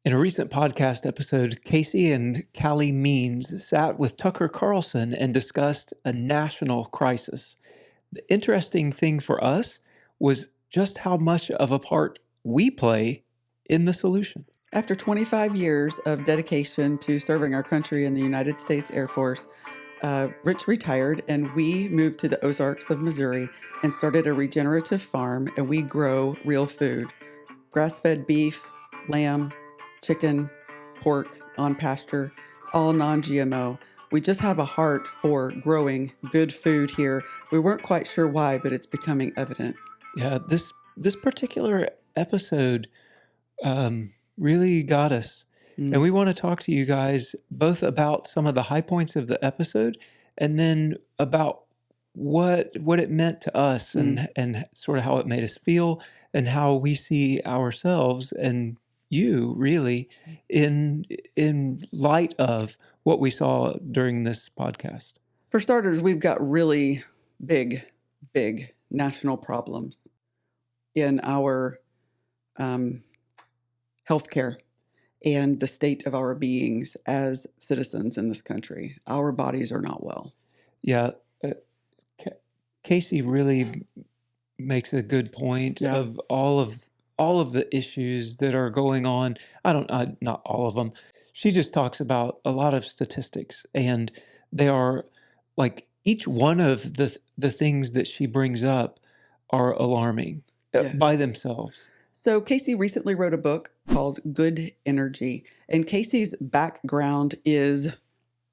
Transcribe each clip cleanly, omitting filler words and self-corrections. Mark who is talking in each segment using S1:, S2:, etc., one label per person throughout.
S1: In a recent podcast episode, Casey and Calley Means sat with Tucker Carlson and discussed a national crisis. The interesting thing for us was just how much of a part we play in the solution.
S2: After 25 years of dedication to serving our country in the United States Air Force, Rich retired and we moved to the Ozarks of Missouri and started a regenerative farm, and we grow real food. Grass-fed beef, lamb, chicken, pork, on pasture, all non-GMO. We just have a heart for growing good food here. We weren't quite sure why, but it's becoming evident.
S1: Yeah, this particular episode really got us. And we want to talk to you guys both about some of the high points of the episode and then about what it meant to us and sort of how it made us feel and how we see ourselves and you really in light of what we saw during this podcast.
S2: For starters, we've got really big national problems in our healthcare and the state of our beings as citizens in this country. Our bodies are not well.
S1: Yeah. Casey really makes a good point of all of the issues that are going on. Not all of them. She just talks about a lot of statistics, and they are like each one of the things that she brings up are alarming by themselves.
S2: So Casey recently wrote a book called Good Energy, and Casey's background is,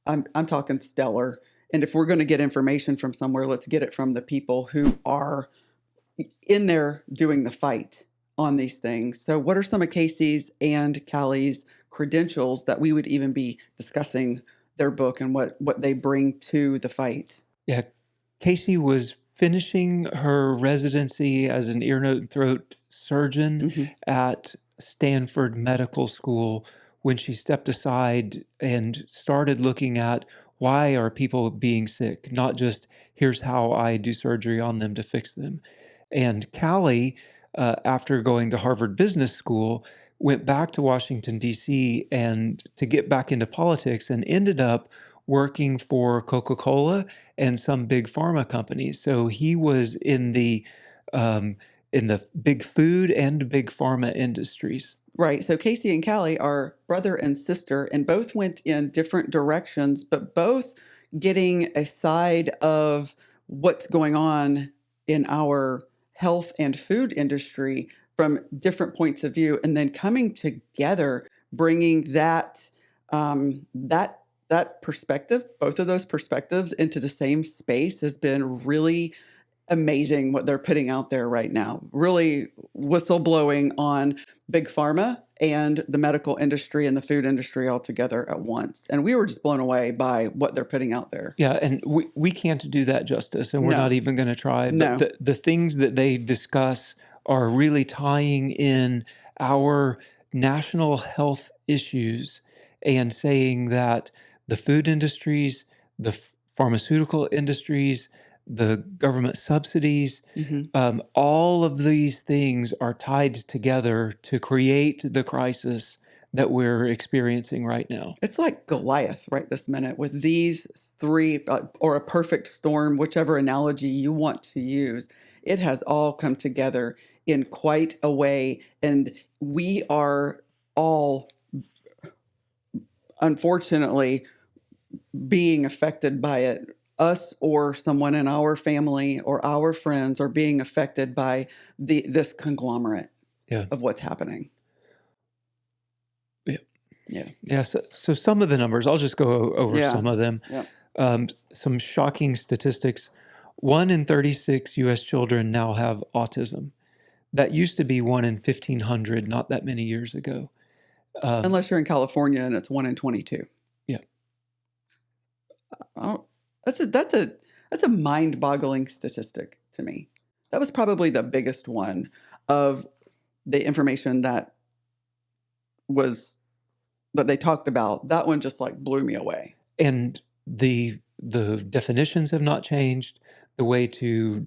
S2: I'm talking stellar. And if we're going to get information from somewhere, let's get it from the people who are in there doing the fight on these things. So what are some of Casey's and Calley's credentials that we would even be discussing their book and what they bring to the fight?
S1: Yeah, Casey was finishing her residency as an ear, nose, and throat surgeon at Stanford Medical School when she stepped aside and started looking at why are people being sick, not just here's how I do surgery on them to fix them. And Calley, after going to Harvard Business School, went back to Washington, D.C. and to get back into politics and ended up working for Coca-Cola and some big pharma companies. So he was in the big food and big pharma industries.
S2: Right. So Casey and Calley are brother and sister, and both went in different directions, but both getting a side of what's going on in our health and food industry from different points of view, and then coming together, bringing that perspective, both of those perspectives into the same space has been really amazing what they're putting out there right now. Really whistleblowing on big pharma and the medical industry and the food industry all together at once. And we were just blown away by what they're putting out there.
S1: Yeah, and we can't do that justice, and we're not even going to try. But the things that they discuss are really tying in our national health issues and saying that the food industries, the pharmaceutical industries, the government subsidies, all of these things are tied together to create the crisis that we're experiencing right now.
S2: It's like Goliath right this minute with these three, or a perfect storm, whichever analogy you want to use. It has all come together in quite a way, and we are all, unfortunately, being affected by it. Us or someone in our family or our friends are being affected by this conglomerate of what's happening.
S1: Yeah. So some of the numbers, I'll just go over some of them. Some shocking statistics. 1 in 36 U.S. children now have autism. That used to be 1 in 1,500 not that many years ago.
S2: Unless you're in California and it's 1 in 22.
S1: Yeah.
S2: That's a mind-boggling statistic to me. That was probably the biggest one of the information that they talked about. That one just like blew me away.
S1: And the definitions have not changed. The way to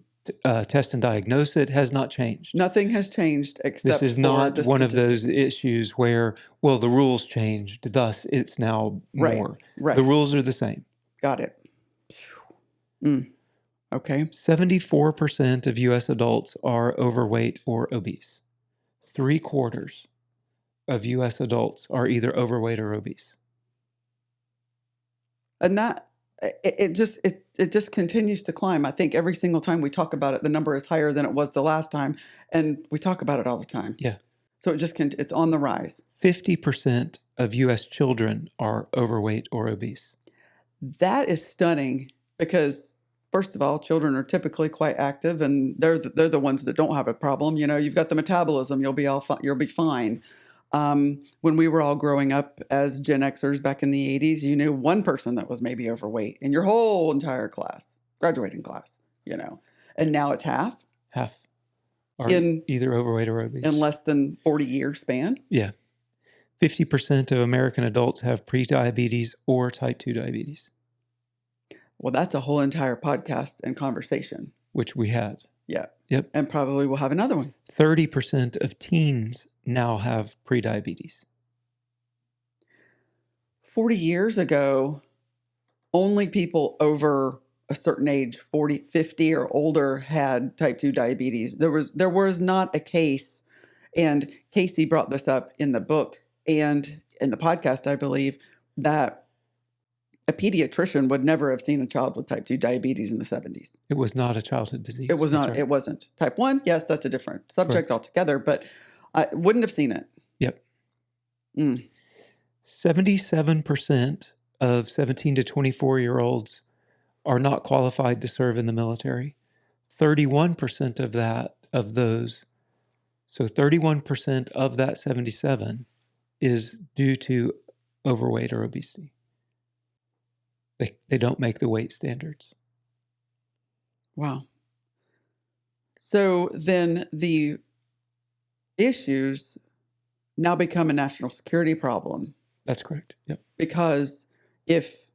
S1: test and diagnose it has not changed.
S2: Nothing has changed except
S1: This is
S2: for
S1: not
S2: the
S1: one of
S2: statistic.
S1: those issues where, well, the rules changed, thus it's now
S2: Right,
S1: more.
S2: right.
S1: The rules are the same.
S2: Got it. Okay.
S1: 74% of U.S. adults are overweight or obese. 3/4 of U.S. adults are either overweight or obese.
S2: And that it just continues to climb. I think every single time we talk about it, the number is higher than it was the last time, and we talk about it all the time.
S1: Yeah.
S2: So it's on the rise.
S1: 50% of U.S. children are overweight or obese.
S2: That is stunning because, first of all, children are typically quite active, and they're the ones that don't have a problem. You know, you've got the metabolism; you'll be fine. When we were all growing up as Gen Xers back in the 80s, you knew one person that was maybe overweight in your whole entire class, graduating class. You know, and now it's half.
S1: Half are
S2: In
S1: either overweight or obese.
S2: in less than 40-year span.
S1: Yeah. 50% of American adults have prediabetes or type 2 diabetes.
S2: Well, that's a whole entire podcast and conversation.
S1: Which we had.
S2: Yeah.
S1: Yep.
S2: And probably we'll have another one.
S1: 30% of teens now have prediabetes.
S2: 40 years ago, only people over a certain age, 40, 50 or older, had type 2 diabetes. There was not a case, and Casey brought this up in the book and in the podcast, I believe, that a pediatrician would never have seen a child with type 2 diabetes in the 70s.
S1: It was not a childhood disease.
S2: It was
S1: That's
S2: not.
S1: right.
S2: It wasn't. Type 1, yes, that's a different subject
S1: Correct.
S2: altogether, but I wouldn't have seen it.
S1: Yep.
S2: 77%
S1: of 17 to 24-year-olds are not qualified to serve in the military. 31% of those, so 31% of that 77 is due to overweight or obesity. They don't make the weight standards.
S2: Wow. So then the issues now become a national security problem.
S1: That's correct. Yep.
S2: Because if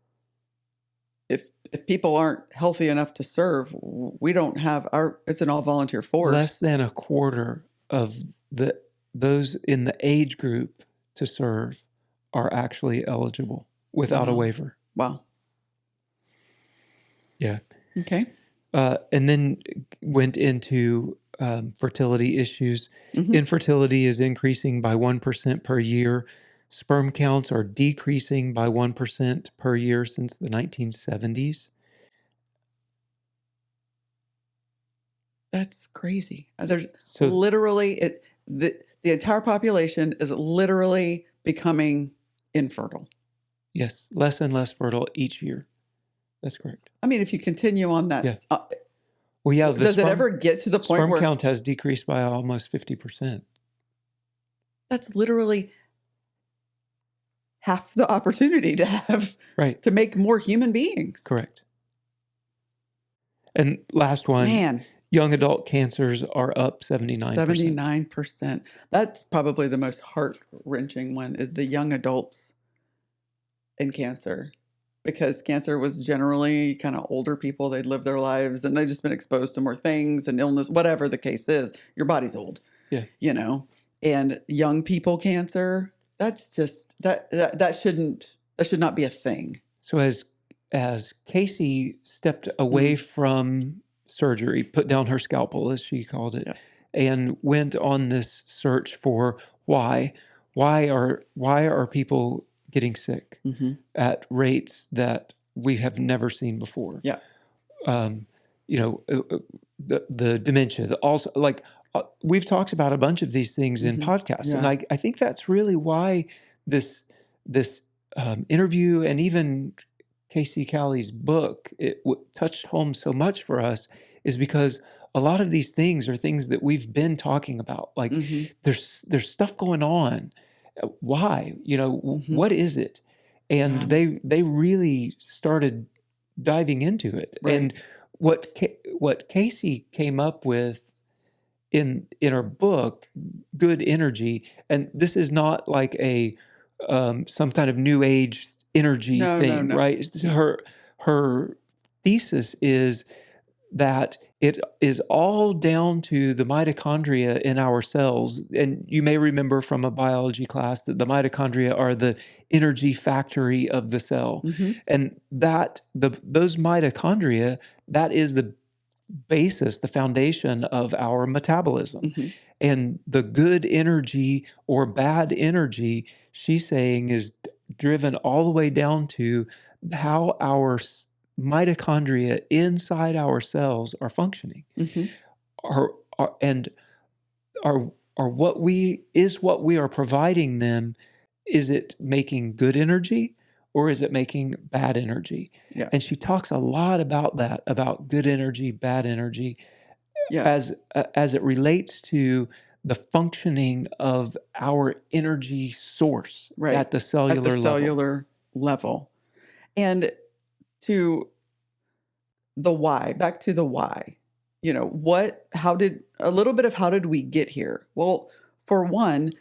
S2: people aren't healthy enough to serve, we don't have it's an all volunteer force.
S1: Less than a quarter of those in the age group to serve are actually eligible without a waiver.
S2: Wow.
S1: Yeah.
S2: Okay.
S1: And then went into fertility issues.
S2: Mm-hmm.
S1: Infertility is increasing by 1% per year. Sperm counts are decreasing by 1% per year since the 1970s.
S2: That's crazy. There's literally the entire population is literally becoming infertile.
S1: Yes, less and less fertile each year. That's correct.
S2: I mean, if you continue on that,
S1: well, yeah.
S2: Does it ever get to the point
S1: sperm
S2: where
S1: count has decreased by almost 50%?
S2: That's literally half the opportunity to have,
S1: right,
S2: to make more human beings.
S1: Correct. And last one,
S2: man,
S1: young adult cancers are up 79%.
S2: 79%. That's probably the most heart-wrenching one, is the young adults in cancer. Because cancer was generally kind of older people. They'd lived their lives and they've just been exposed to more things and illness, whatever the case is. Your body's old.
S1: Yeah.
S2: You know, and young people cancer, that's just, that should not be a thing.
S1: So as Casey stepped away from surgery, put down her scalpel, as she called it, and went on this search for why are people getting sick at rates that we have never seen before.
S2: Yeah.
S1: The dementia, also, like we've talked about a bunch of these things in podcasts. And I think that's really why this interview and even Casey Calley's book, it touched home so much for us, is because a lot of these things are things that we've been talking about. Like there's stuff going on. Why? What is it? And they really started diving into it. Right. And what Casey came up with in her book, Good Energy, and this is not like a some kind of new age energy thing, right? Her thesis is that it is all down to the mitochondria in our cells. And you may remember from a biology class that the mitochondria are the energy factory of the cell.
S2: Mm-hmm.
S1: And those mitochondria, that is the basis, the foundation of our metabolism.
S2: Mm-hmm.
S1: And the good energy or bad energy, she's saying, is driven all the way down to how our mitochondria inside our cells are functioning.
S2: Mm-hmm.
S1: Are what we are providing them, is it making good energy or is it making bad energy?
S2: Yeah.
S1: And she talks a lot about that, about good energy, bad energy,
S2: Yeah.
S1: as it relates to the functioning of our energy source
S2: Right.
S1: at the cellular level.
S2: Cellular level. And to the why, back to the why. You know, how did we get here? Well, for one,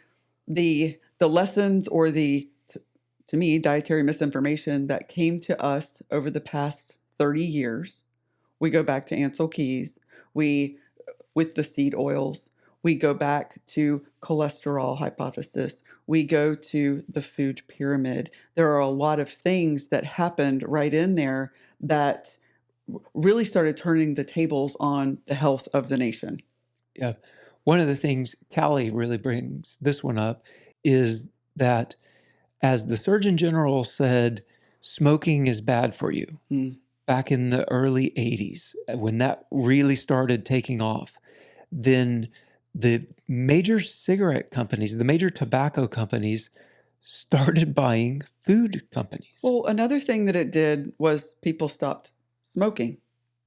S2: the lessons or to me, dietary misinformation that came to us over the past 30 years. We go back to Ansel Keys, with the seed oils, we go back to cholesterol hypothesis, we go to the food pyramid. There are a lot of things that happened right in there that really started turning the tables on the health of the nation.
S1: Yeah. One of the things Calley really brings this one up is that, as the Surgeon General said, smoking is bad for you. Back in the early 80s, when that really started taking off, then the major cigarette companies, the major tobacco companies, started buying food companies.
S2: Well, another thing that it did was people stopped smoking.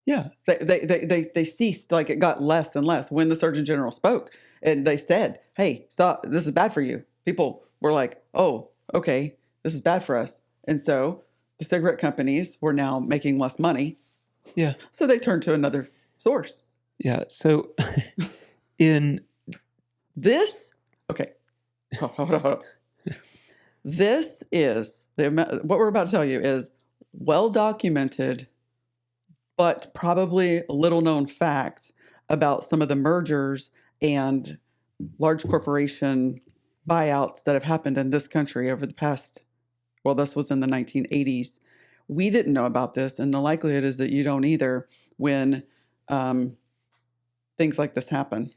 S1: Yeah.
S2: They ceased, like it got less and less when the Surgeon General spoke and they said, hey, stop, this is bad for you. People were like, oh, okay, this is bad for us. And so the cigarette companies were now making less money.
S1: Yeah.
S2: So they turned to another source.
S1: Yeah. So in
S2: this, okay, hold on. This is, what we're about to tell you is well documented, but probably a little known fact about some of the mergers and large corporation buyouts that have happened in this country over the past, well, this was in the 1980s. We didn't know about this, and the likelihood is that you don't either when things like this happen.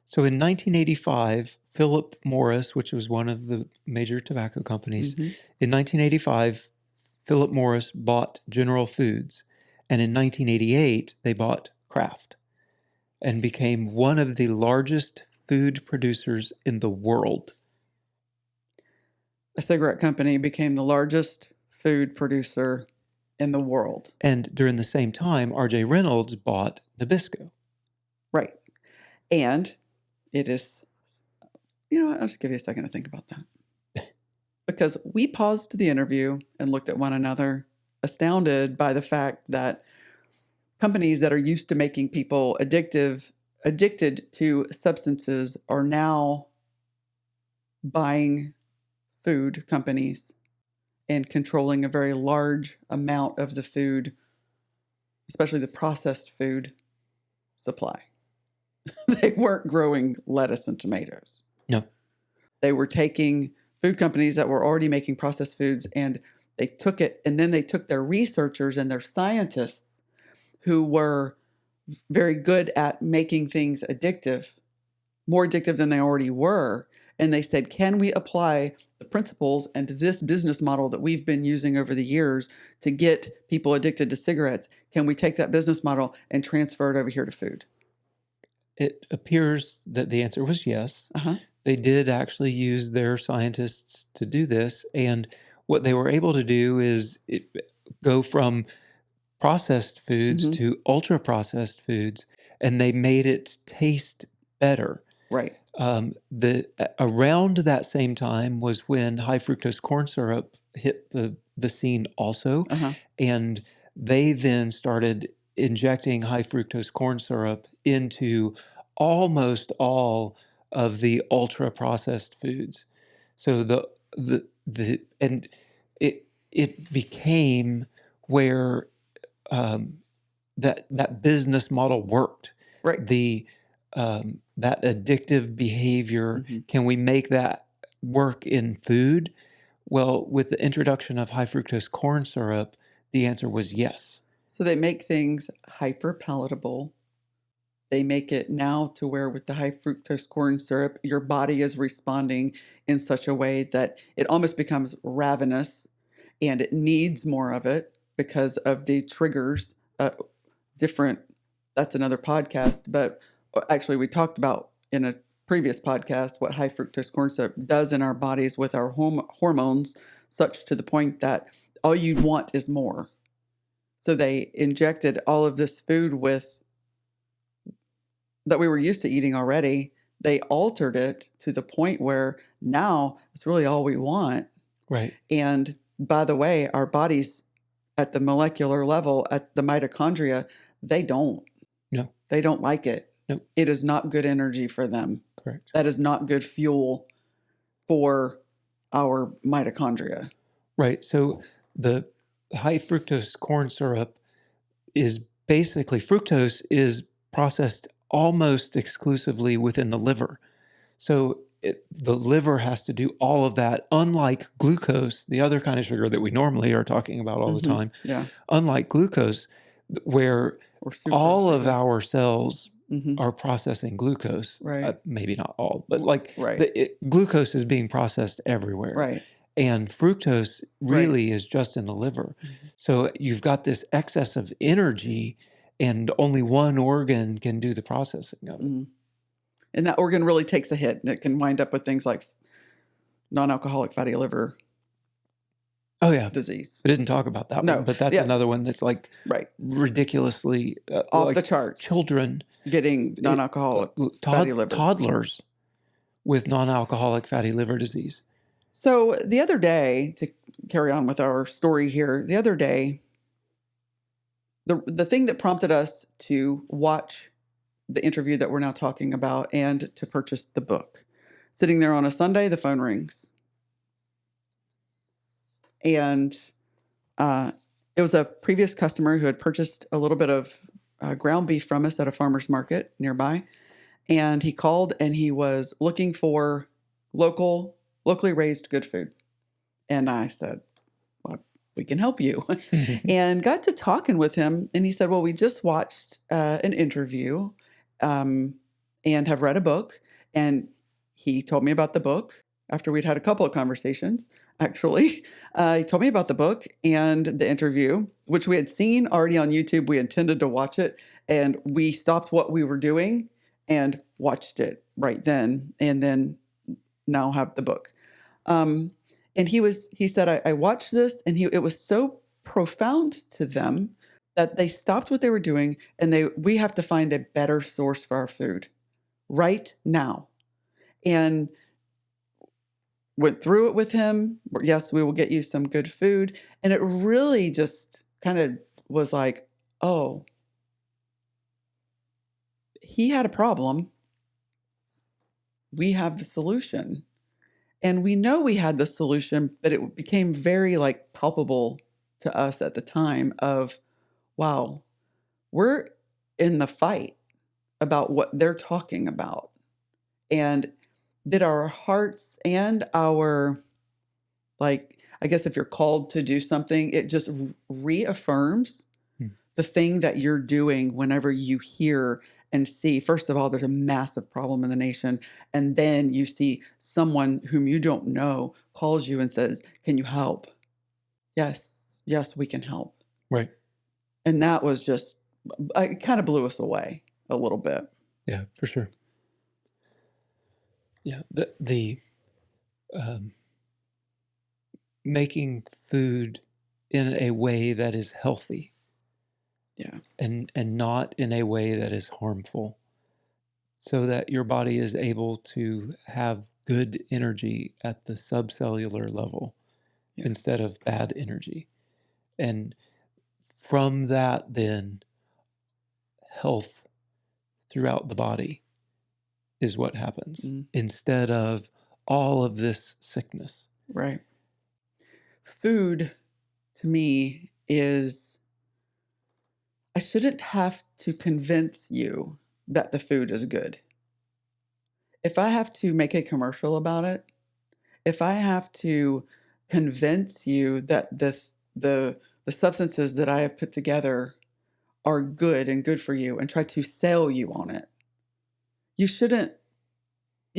S1: So in 1985, Philip Morris, which was one of the major tobacco companies, in 1985, Philip Morris bought General Foods. And in 1988, they bought Kraft and became one of the largest food producers in the world.
S2: A cigarette company became the largest food producer in the world.
S1: And during the same time, R.J. Reynolds bought Nabisco.
S2: Right. And it is, I'll just give you a second to think about that. Because we paused the interview and looked at one another, astounded by the fact that companies that are used to making people addicted to substances are now buying food companies and controlling a very large amount of the food, especially the processed food supply. They weren't growing lettuce and tomatoes.
S1: No.
S2: They were taking food companies that were already making processed foods, and they took it, and then they took their researchers and their scientists who were very good at making things addictive, more addictive than they already were. And they said, can we apply the principles and this business model that we've been using over the years to get people addicted to cigarettes? Can we take that business model and transfer it over here to food?
S1: It appears that the answer was yes. They did actually use their scientists to do this. And what they were able to do is go from processed foods to ultra processed foods, and they made it taste better.
S2: Right.
S1: Around that same time was when high fructose corn syrup hit the scene also. And they then started injecting high fructose corn syrup into almost all of the ultra processed foods. So it became where that business model worked.
S2: Right.
S1: That addictive behavior, can we make that work in food? Well, with the introduction of high fructose corn syrup, the answer was yes.
S2: So they make things hyper palatable. They make it now to where with the high fructose corn syrup, your body is responding in such a way that it almost becomes ravenous and it needs more of it because of the triggers. Different, that's another podcast, but actually we talked about in a previous podcast what high fructose corn syrup does in our bodies with our hormones, such to the point that all you want is more. So they injected all of this food with that we were used to eating already. They altered it to the point where now it's really all we want.
S1: Right.
S2: And by the way, our bodies at the molecular level, at the mitochondria, they don't.
S1: No.
S2: They don't like it.
S1: No.
S2: It is not good energy for them.
S1: Correct.
S2: That is not good fuel for our mitochondria.
S1: Right. So the high fructose corn syrup is basically, fructose is processed almost exclusively within the liver. So the liver has to do all of that, unlike glucose, the other kind of sugar that we normally are talking about all the time.
S2: Yeah.
S1: Unlike glucose, where all of our cells are processing glucose.
S2: Right.
S1: Maybe not all, but like
S2: right.
S1: Glucose is being processed everywhere.
S2: Right.
S1: And fructose really is just in the liver. So you've got this excess of energy and only one organ can do the processing of it.
S2: And that organ really takes a hit, and it can wind up with things like non-alcoholic fatty liver disease.
S1: We didn't talk about that one, but that's another one that's like ridiculously
S2: off
S1: like
S2: the charts.
S1: Children
S2: getting non-alcoholic fatty liver.
S1: Toddlers with non-alcoholic fatty liver disease.
S2: So the other day, to carry on with our story here, the other day, the thing that prompted us to watch the interview that we're now talking about and to purchase the book. Sitting there on a Sunday, the phone rings. And it was a previous customer who had purchased a little bit of ground beef from us at a farmer's market nearby. And he called and he was looking for locally raised good food. And I said, well, we can help you. And got to talking with him. And he said, well, we just watched an interview and have read a book. And he told me about the book after we'd had a couple of conversations, actually. He told me about the book and the interview, which we had seen already on YouTube. We intended to watch it. And we stopped what we were doing and watched it right then. And then now have the book. And he said, I watched this and it was so profound to them that they stopped what they were doing and we have to find a better source for our food right now. And went through it with him. Yes, we will get you some good food. And it really just kind of was like, oh, he had a problem. We have the solution. And we know we had the solution, but it became very like palpable to us at the time of, wow, we're in the fight about what they're talking about. And did our hearts and our, like, I guess if you're called to do something, it just reaffirms the thing that you're doing whenever you hear and see, first of all, there's a massive problem in the nation. And then you see someone whom you don't know calls you and says, can you help? Yes, we can help.
S1: Right.
S2: And that was just, it kind of blew us away a little bit.
S1: Yeah, for sure. Yeah, the making food in a way that is healthy.
S2: Yeah.
S1: And not in a way that is harmful, so that your body is able to have good energy at the subcellular level instead of bad energy. And from that, then, health throughout the body is what happens instead of all of this sickness.
S2: Right. Food, to me, is, I shouldn't have to convince you that the food is good. If I have to make a commercial about it, if I have to convince you that the substances that I have put together are good and good for you and try to sell you on it, you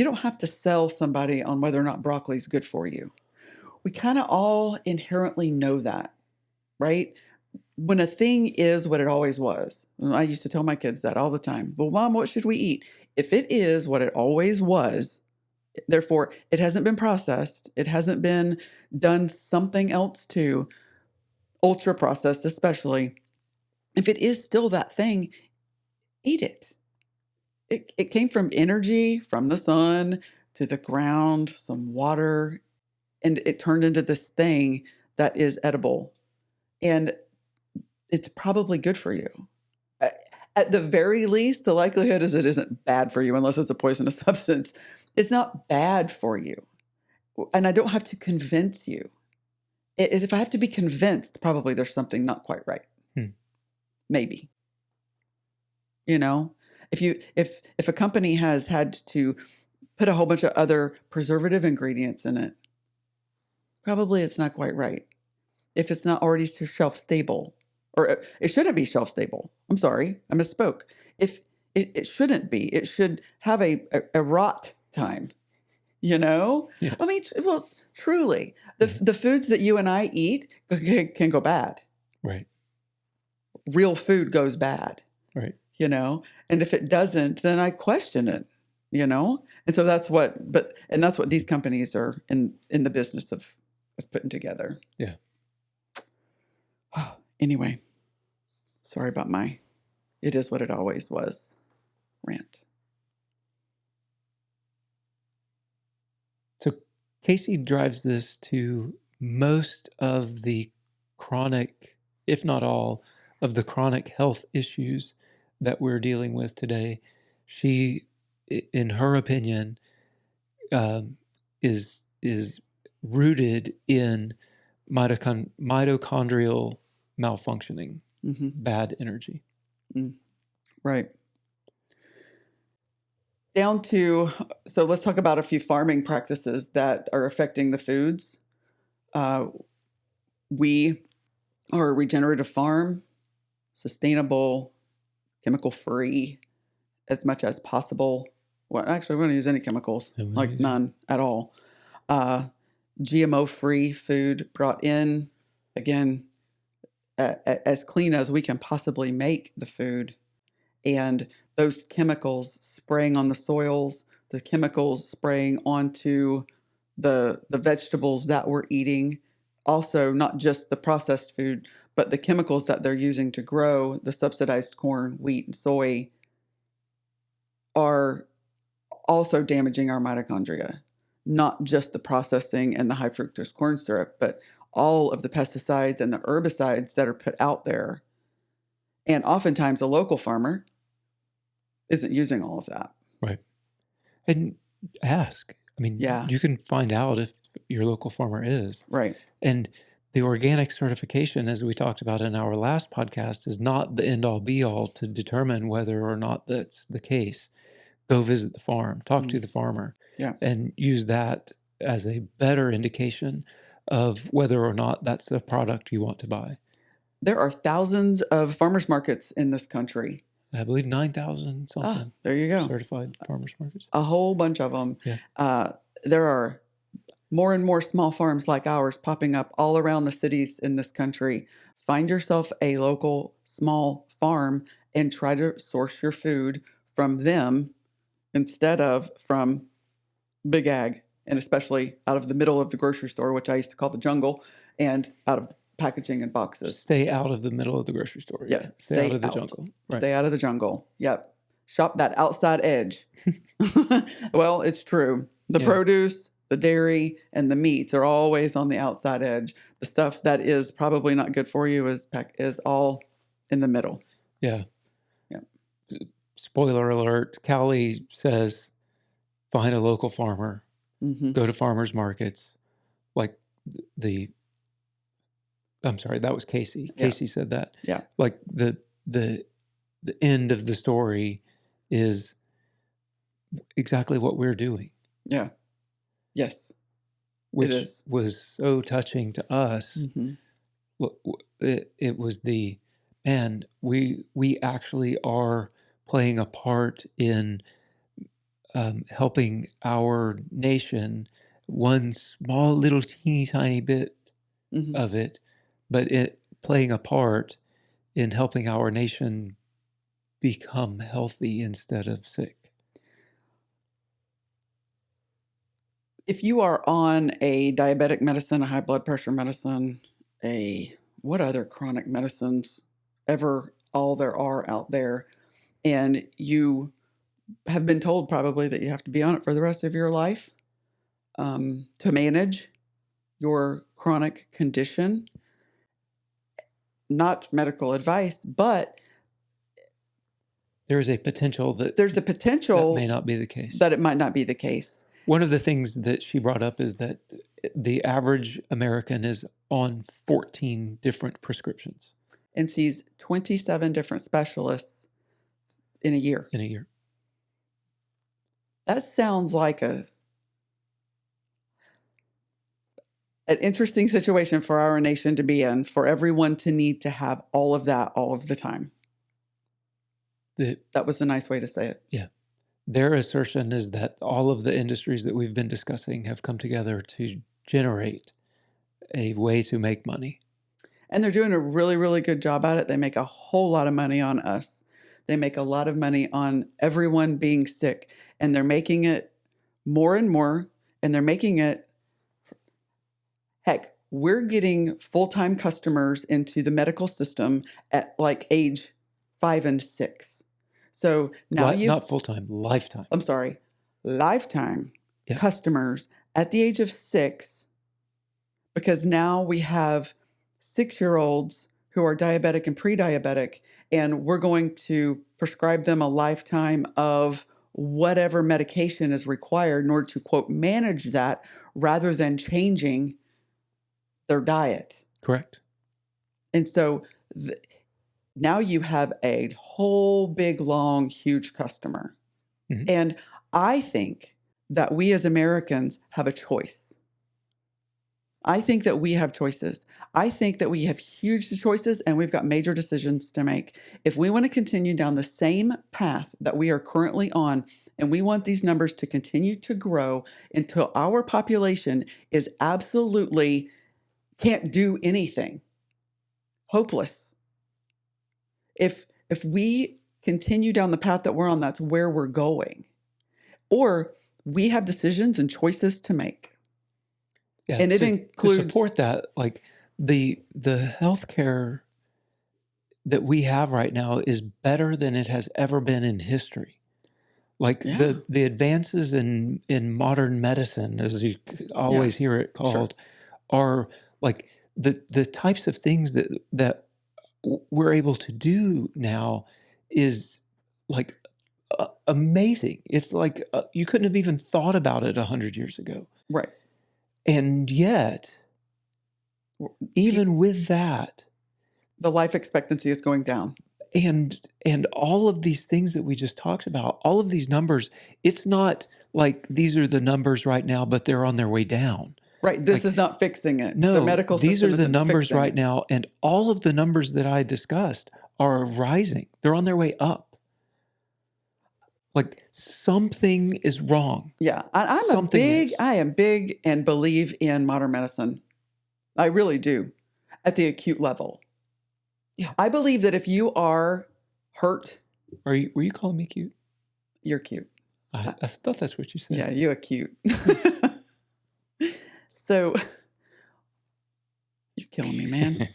S2: don't have to sell somebody on whether or not broccoli is good for you. We kind of all inherently know that, right? When a thing is what it always was. And I used to tell my kids that all the time. Well, Mom, what should we eat? If it is what it always was, therefore it hasn't been processed, it hasn't been done something else to, ultra processed especially. If it is still that thing, eat it. It came from energy, from the sun to the ground, some water, and it turned into this thing that is edible. And it's probably good for you. At the very least, the likelihood is it isn't bad for you unless it's a poisonous substance. It's not bad for you. And I don't have to convince you. If I have to be convinced, probably there's something not quite right. Maybe. You know, if a company has had to put a whole bunch of other preservative ingredients in it, probably it's not quite right. If it's not already shelf stable, or it shouldn't be shelf stable. I'm sorry, I misspoke. If it shouldn't be, it should have a rot time. You know,
S1: Yeah.
S2: I mean, well, truly, the foods that you and I eat can go bad.
S1: Right.
S2: Real food goes bad.
S1: Right.
S2: You know, and if it doesn't, then I question it. You know, and so that's what these companies are in the business of putting together.
S1: Yeah.
S2: Anyway, sorry about my "it is what it always was" rant.
S1: So Casey drives this to most of the chronic, if not all, of the chronic health issues that we're dealing with today. She, in her opinion, is rooted in mitochondrial malfunctioning, bad energy.
S2: Right. Down to, so let's talk about a few farming practices that are affecting the foods. We are a regenerative farm, sustainable, chemical-free as much as possible. Well, actually, we don't use any chemicals, like none at all. GMO-free food brought in, again, as clean as we can possibly make the food. And those chemicals spraying on the soils, the chemicals spraying onto the vegetables that we're eating, also not just the processed food, but the chemicals that they're using to grow the subsidized corn, wheat, and soy are also damaging our mitochondria. Not just the processing and the high fructose corn syrup, but all of the pesticides and the herbicides that are put out there. And oftentimes a local farmer isn't using all of that.
S1: Right. And ask. I mean, you can find out if your local farmer is.
S2: Right.
S1: And the organic certification, as we talked about in our last podcast, is not the end-all be-all to determine whether or not that's the case. Go visit the farm, talk to the farmer, and use that as a better indication of whether or not that's a product you want to buy.
S2: There are thousands of farmers markets in this country.
S1: I believe 9,000 something.
S2: There you go.
S1: Certified farmers markets.
S2: A whole bunch of them.
S1: Yeah.
S2: There are more and more small farms like ours popping up all around the cities in this country. Find yourself a local small farm and try to source your food from them instead of from big ag, and especially out of the middle of the grocery store, which I used to call the jungle, and out of packaging and boxes.
S1: Stay out of the middle of the grocery store.
S2: Yeah.
S1: Stay out of the jungle. Right.
S2: Stay out of the jungle. Yep. Shop that outside edge. Well, it's true. The produce, the dairy, and the meats are always on the outside edge. The stuff that is probably not good for you is all in the middle.
S1: Yeah. Spoiler alert, Calley says, find a local farmer, go to farmers markets. I'm sorry, that was Casey. Casey said that.
S2: Yeah.
S1: Like the the end of the story is exactly what we're doing.
S2: Yeah. Yes.
S1: Which
S2: it is.
S1: was so touching to us. It was and we actually are playing a part in helping our nation, one small little teeny tiny bit of it, but it playing a part in helping our nation become healthy instead of sick.
S2: If you are on a diabetic medicine, a high blood pressure medicine, what other chronic medicines ever all there are out there, and you have been told probably that you have to be on it for the rest of your life to manage your chronic condition, not medical advice, but
S1: there's a potential that may not be the case.
S2: That it might not be the case.
S1: One of the things that she brought up is that the average American is on 14 different prescriptions.
S2: And sees 27 different specialists in a year. That sounds like an interesting situation for our nation to be in, for everyone to need to have all of that all of the time. That was a nice way to say it.
S1: Yeah. Their assertion is that all of the industries that we've been discussing have come together to generate a way to make money.
S2: And they're doing a really, really good job at it. They make a whole lot of money on us. They make a lot of money on everyone being sick. And they're making it more and more. And they're making it, heck, we're getting full-time customers into the medical system at like age 5 and 6. So now
S1: not full-time, lifetime.
S2: I'm sorry, lifetime customers at the age of 6, because now we have 6-year-olds who are diabetic and pre-diabetic, and we're going to prescribe them a lifetime of whatever medication is required in order to, quote, manage that rather than changing their diet.
S1: Correct.
S2: And so now you have a whole big, long, huge customer. And I think that we as Americans have a choice. I think that we have choices. I think that we have huge choices, and we've got major decisions to make. If we want to continue down the same path that we are currently on, and we want these numbers to continue to grow until our population is absolutely can't do anything, hopeless. If we continue down the path that we're on, that's where we're going. Or we have decisions and choices to make.
S1: Yeah,
S2: and it includes
S1: to support that, like the healthcare that we have right now is better than it has ever been in history. Like the advances in modern medicine, as you always hear it called, are like the types of things that we're able to do now is like amazing. It's like you couldn't have even thought about it 100 years ago.
S2: Right.
S1: And yet, even with that,
S2: the life expectancy is going down.
S1: And all of these things that we just talked about, all of these numbers, it's not like these are the numbers right now, but they're on their way down.
S2: Right. This is not fixing it.
S1: No,
S2: the medical system
S1: these are the numbers right
S2: it.
S1: now. And all of the numbers that I discussed are rising. They're on their way up. Like something is wrong.
S2: Yeah. I am big and believe in modern medicine. I really do. At the acute level.
S1: Yeah.
S2: I believe that if you are hurt.
S1: Were you calling me cute?
S2: You're cute.
S1: I thought that's what you said.
S2: Yeah, you're cute. So, you're killing me, man.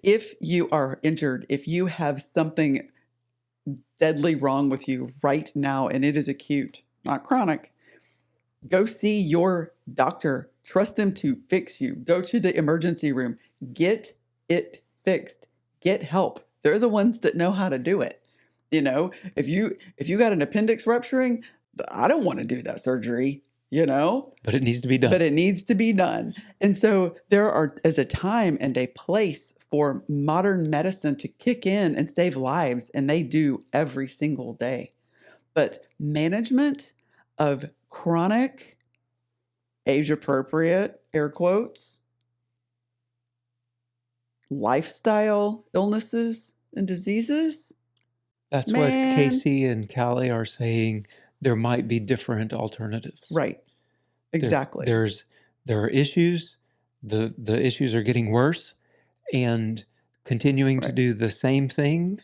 S2: If you are injured, if you have something deadly wrong with you right now, and it is acute, not chronic, go see your doctor. Trust them to fix you. Go to the emergency room. Get it fixed. Get help. They're the ones that know how to do it. You know, if you got an appendix rupturing, I don't want to do that surgery. You know,
S1: but it needs to be done.
S2: And so there is a time and a place for modern medicine to kick in and save lives, and they do every single day. But management of chronic, age-appropriate, air quotes, lifestyle illnesses and diseases.
S1: That's what Casey and Calley are saying. There might be different alternatives.
S2: Right. Exactly.
S1: There are issues. The issues are getting worse, and continuing to do the same thing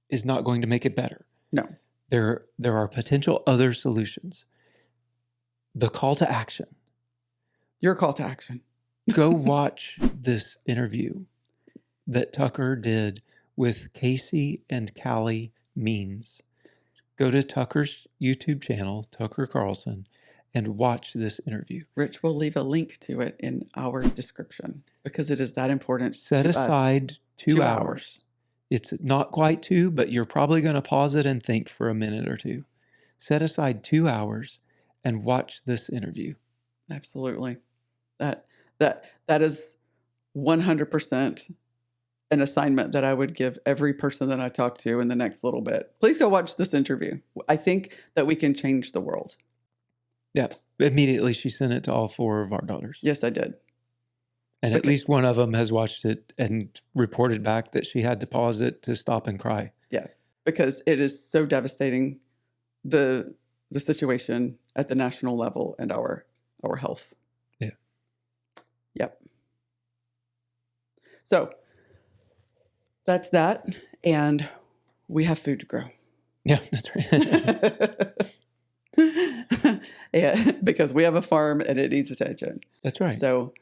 S1: is not going to make it better.
S2: No.
S1: There are potential other solutions. The call to action.
S2: Your call to action.
S1: Go watch this interview that Tucker did with Casey and Calley Means. Go to Tucker's YouTube channel, Tucker Carlson, and watch this interview.
S2: Rich will leave a link to it in our description because it is that important.
S1: Set aside 2 hours. It's not quite 2, but you're probably going to pause it and think for a minute or two. Set aside 2 hours and watch this interview.
S2: Absolutely. That is 100% an assignment that I would give every person that I talk to in the next little bit. Please go watch this interview. I think that we can change the world.
S1: Yeah. Immediately she sent it to all 4 of our daughters.
S2: Yes, I did.
S1: And at least one of them has watched it and reported back that she had to pause it to stop and cry.
S2: Yeah, because it is so devastating, the situation at the national level and our health.
S1: Yeah.
S2: Yep. So that's that. And we have food to grow.
S1: Yeah, that's right.
S2: Yeah, because we have a farm and it needs attention.
S1: That's right.
S2: So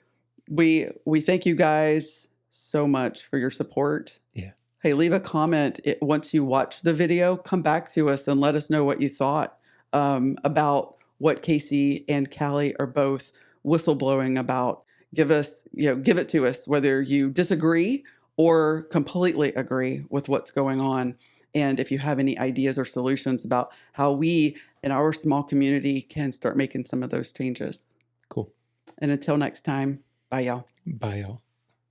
S2: we thank you guys so much for your support.
S1: Yeah.
S2: Hey, leave a comment once you watch the video. Come back to us and let us know what you thought about what Casey and Calley are both whistleblowing about. Give it to us, whether you disagree or completely agree with what's going on. And if you have any ideas or solutions about how we in our small community can start making some of those changes.
S1: Cool.
S2: And until next time, bye y'all.
S1: Bye y'all.